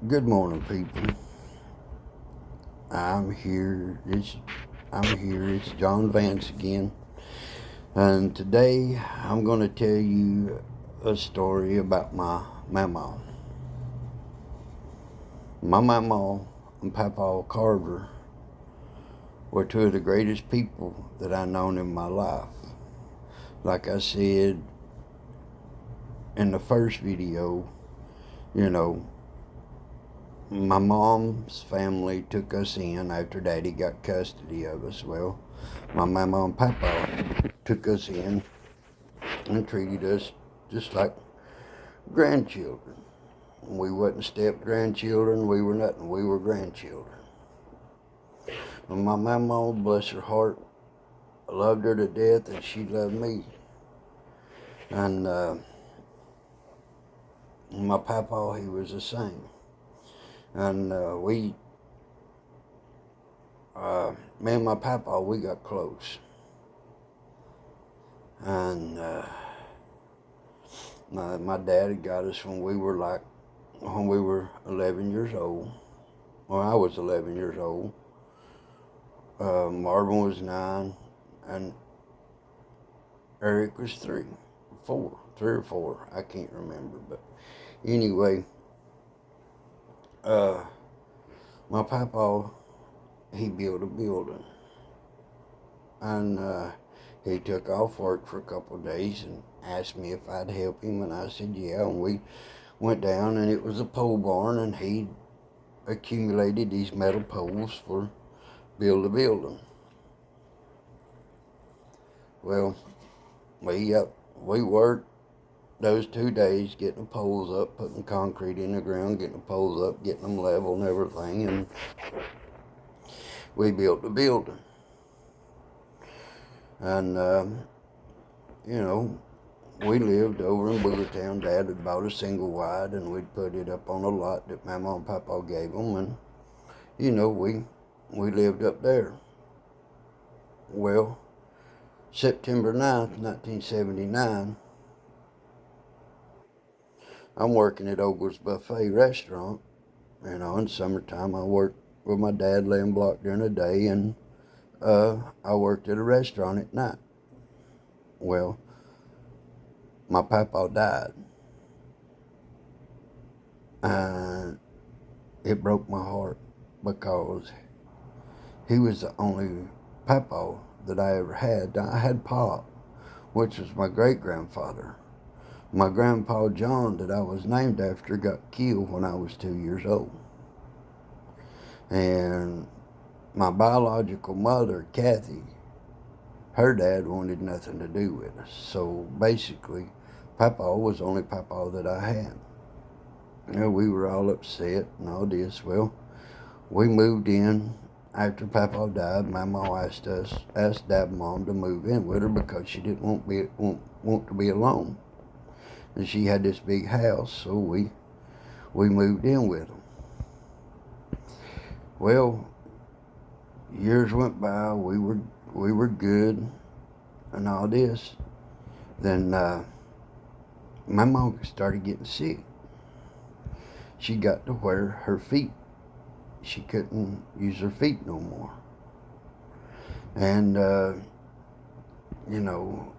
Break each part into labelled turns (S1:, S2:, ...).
S1: Good morning, people. I'm here. It's John Vance again, and today I'm going to tell you a story about my mama. My mama and Papa Carver were two of the greatest people that I known in my life. Like I said in the first video, you know, my mom's family took us in after Daddy got custody of us. Well, my mama and Papa took us in and treated us just like grandchildren. We wasn't step grandchildren, we were nothing, we were grandchildren. And my mama, bless her heart, loved her to death and she loved me. And my papa, he was the same. And me and my papa, we got close. And my dad had got us when we were 11 years old. Well, I was 11 years old. Marvin was 9, and Eric was 3 or 4. I can't remember, but anyway, my papa, he built a building, and he took off work for a couple of days and asked me if I'd help him, and I said yeah, and we went down, and it was a pole barn, and he accumulated these metal poles for build a building. Well, we worked those 2 days getting the poles up, putting concrete in the ground, getting the poles up, getting them level and everything, and we built the building. And, you know, we lived over in Boogertown. Dad had bought a single wide, and we'd put it up on a lot that my mom and Papa gave them, and, you know, we lived up there. Well, September 9th, 1979, I'm working at Ogle's Buffet restaurant. You know, in summertime, I worked with my dad laying block during the day, and I worked at a restaurant at night. Well, my papa died, and it broke my heart because he was the only papa that I ever had. I had Pop, which was my great-grandfather. My grandpa John, that I was named after, got killed when I was 2 years old. And my biological mother, Kathy, her dad wanted nothing to do with us. So basically, Papa was the only Papa that I had. You know, we were all upset and all this. Well, we moved in after Papa died. My mom asked Dad and Mom to move in with her because she didn't want to be alone. And she had this big house, so we moved in with them. Well, years went by. We were good and all this. Then my mom started getting sick. She got to where her feet, she couldn't use her feet no more. And, you know,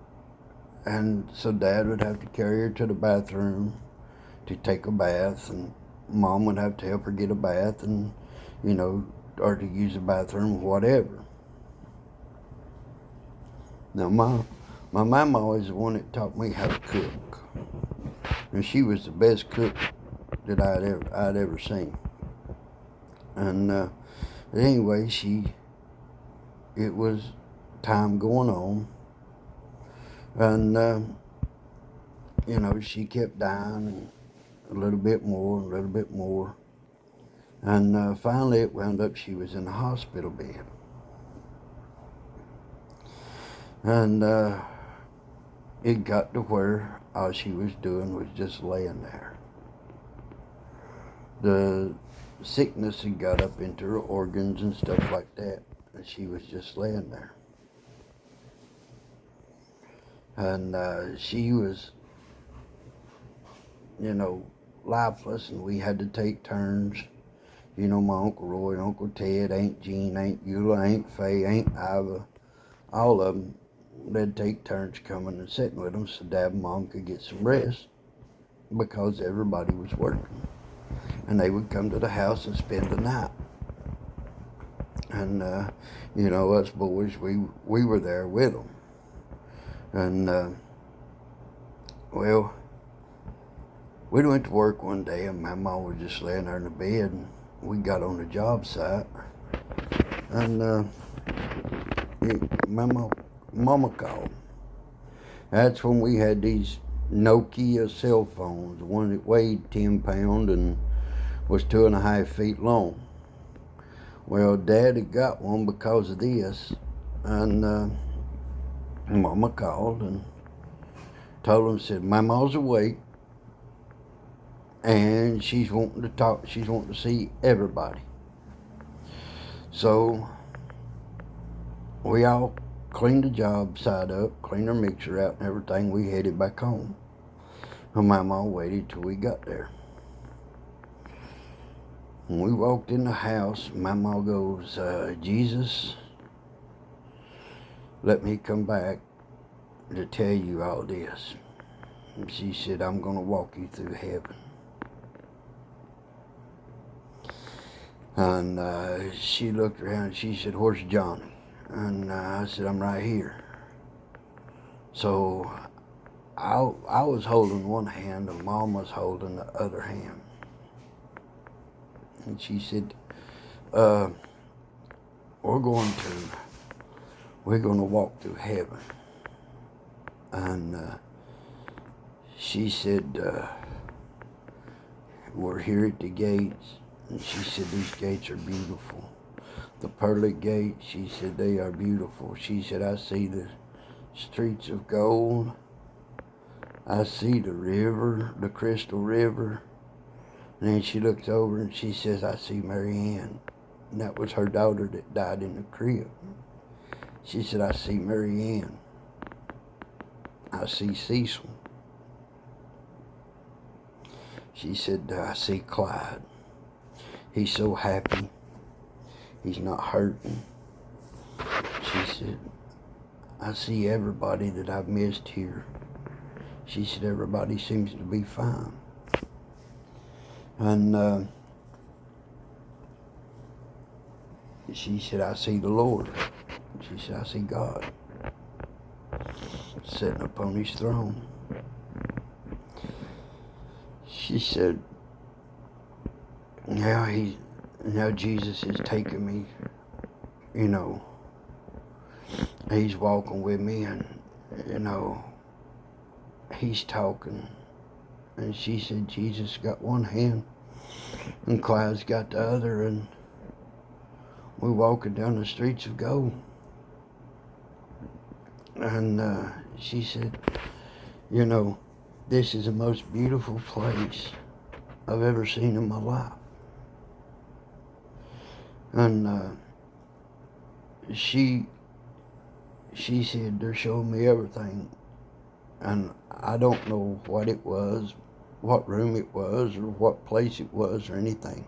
S1: and so Dad would have to carry her to the bathroom to take a bath, and Mom would have to help her get a bath, and, you know, or to use the bathroom, whatever. Now, my mama was the one that taught me how to cook. And she was the best cook that I'd ever seen. And anyway, it was time going on, and you know, she kept dying, and a little bit more, a little bit more, and finally it wound up she was in a hospital bed, and it got to where all she was doing was just laying there. The sickness had got up into her organs and stuff like that, and she was just laying there. And she was, you know, lifeless, and we had to take turns. You know, my Uncle Roy, Uncle Ted, Aunt Jean, Aunt Eula, Aunt Faye, Aunt Iva, all of them, they'd take turns coming and sitting with them so Dad and Mom could get some rest because everybody was working. And they would come to the house and spend the night. And, you know, us boys, we were there with them. And, well, we went to work one day, and my mom was just laying there in the bed, and we got on the job site. And my mama called. That's when we had these Nokia cell phones, one that weighed 10 pounds and was 2.5 feet long. Well, Dad had got one because of this, and Mama called and told him, said, Mama's awake, and she's wanting to talk, she's wanting to see everybody. So we all cleaned the job site up, cleaned our mixer out and everything. We headed back home. And Mama waited till we got there. When we walked in the house, Mama goes, Jesus, let me come back to tell you all this. And she said, I'm going to walk you through heaven. And she looked around and she said, where's Johnny? And I said, I'm right here. So I was holding one hand and Mom was holding the other hand. And she said, we're going to walk through heaven. And she said, we're here at the gates. And she said, these gates are beautiful. The pearly gates, she said, they are beautiful. She said, I see the streets of gold. I see the river, the crystal river. And then she looks over and she says, I see Mary Ann. And that was her daughter that died in the crib. She said, I see Mary Ann. I see Cecil. She said, I see Clyde. He's so happy. He's not hurting. She said, I see everybody that I've missed here. She said, everybody seems to be fine. And she said, I see the Lord. She said, I see God sitting upon his throne. She said, now Jesus is taking me, you know, he's walking with me and, you know, he's talking. And she said, Jesus got one hand and Clyde's got the other, and we're walking down the streets of gold. And she said, you know, this is the most beautiful place I've ever seen in my life. And she said, they're showing me everything. And I don't know what it was, what room it was, or what place it was, or anything.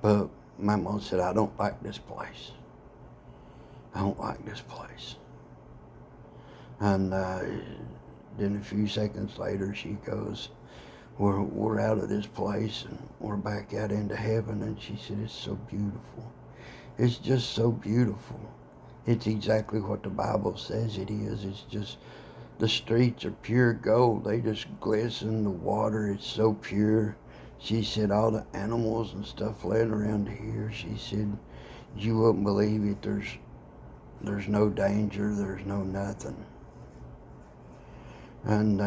S1: But my mom said, I don't like this place. I don't like this place. And then a few seconds later, she goes, we're out of this place and we're back out into heaven. And she said, it's so beautiful. It's just so beautiful. It's exactly what the Bible says it is. It's just, the streets are pure gold. They just glisten. The water is so pure. She said, all the animals and stuff laying around here, she said, you wouldn't believe it. There's no danger. There's no nothing. And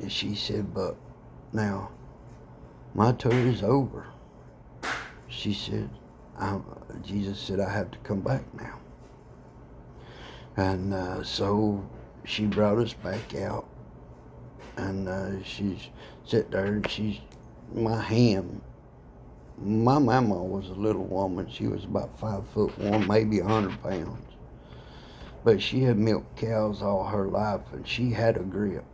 S1: she said, but now my tour is over. She said, Jesus said, I have to come back now. And so she brought us back out. And she's sat there and she's, my hand, my mama was a little woman. She was about 5'1", maybe 100 pounds. But she had milked cows all her life and she had a grip.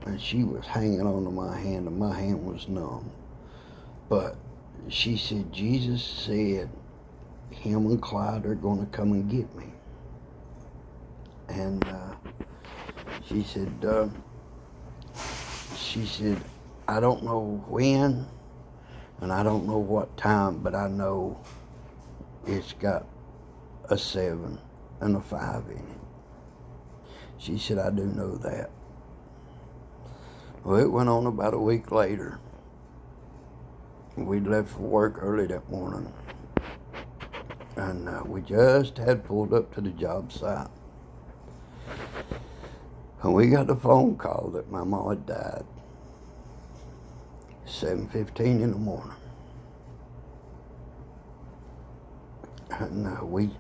S1: and she was hanging onto my hand, and my hand was numb. But she said, Jesus said him and Clyde are going to come and get me. And she said, I don't know when, and I don't know what time, but I know it's got a 7 and a 5 in it. She said, I do know that. Well, it went on about a week later. We'd left for work early that morning, and we just had pulled up to the job site. And we got the phone call that my mom had died. 7:15 in the morning. And we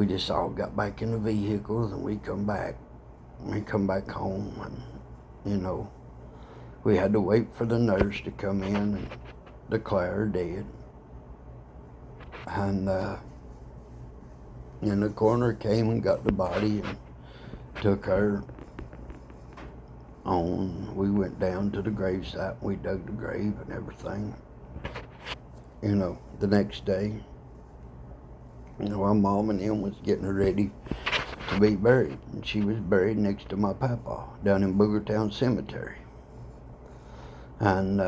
S1: just all got back in the vehicles, and we come back home, and we had to wait for the nurse to come in and declare her dead. And the coroner came and got the body and took her on. We went down to the gravesite. We dug the grave and everything. The next day, our mom and him was getting her ready to be buried. And she was buried next to my papa down in Boogertown Cemetery. And,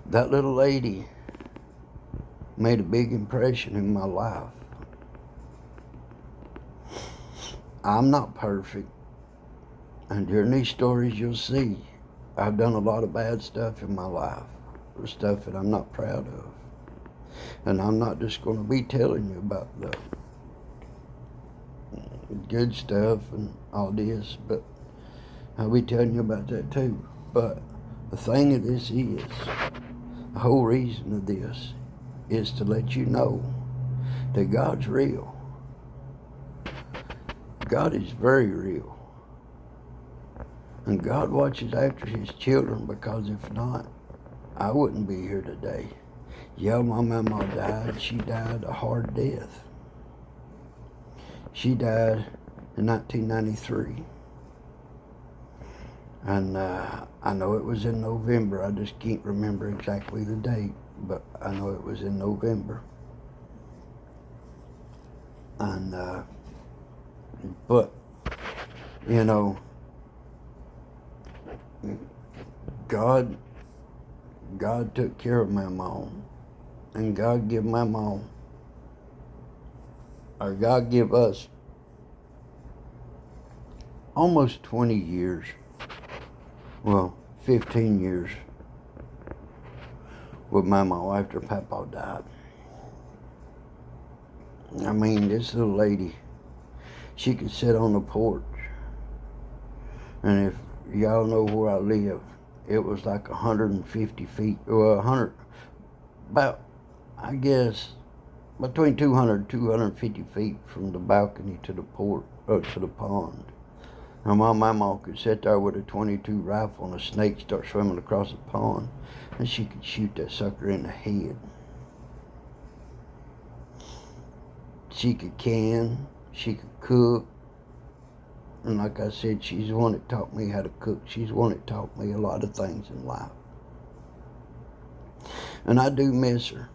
S1: that little lady made a big impression in my life. I'm not perfect. And during these stories, you'll see I've done a lot of bad stuff in my life, stuff that I'm not proud of. And I'm not just going to be telling you about the good stuff and all this, but I'll be telling you about that too. But the thing of this is, the whole reason of this is to let you know that God's real. God is very real. And God watches after his children, because if not, I wouldn't be here today. Yeah, my mama died. She died a hard death. She died in 1993. And I know it was in November. I just can't remember exactly the date, but I know it was in November. And, but, God took care of my mom. And God give us almost 20 years. Well, 15 years with my mom after Papa died. I mean, this little lady, she could sit on the porch. And if y'all know where I live, it was like 150 feet, I guess, between 200 and 250 feet from the balcony to the porch, to the pond. And my mama could sit there with a .22 rifle and a snake start swimming across the pond, and she could shoot that sucker in the head. She could can, she could cook, and like I said, she's the one that taught me how to cook. She's the one that taught me a lot of things in life. And I do miss her.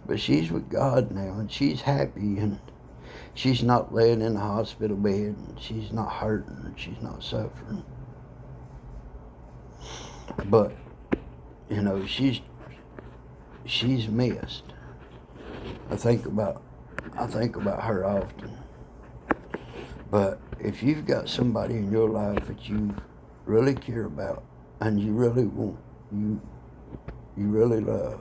S1: But she's with God now, and she's happy, and she's not laying in the hospital bed, and she's not hurting, and she's not suffering. But, she's missed. I think about her often. But if you've got somebody in your life that you really care about, and you really want, you really love,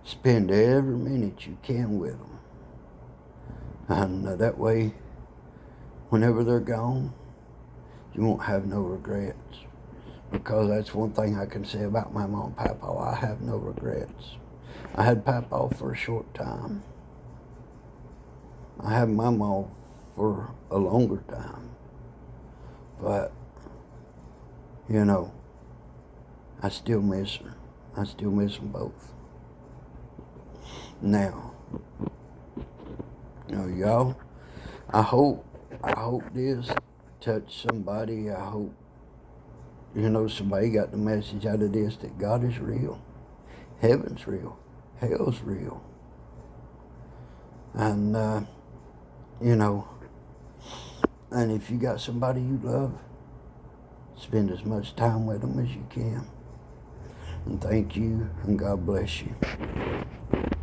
S1: spend every minute you can with them. And that way, whenever they're gone, you won't have no regrets. Because that's one thing I can say about my mom and Papa. I have no regrets. I had Papa for a short time. I had my mom for a longer time. But, I still miss her. I still miss them both. Now, You know, y'all, I hope this touched somebody. I hope, somebody got the message out of this that God is real. Heaven's real. Hell's real. And, and if you got somebody you love, spend as much time with them as you can. And thank you, and God bless you.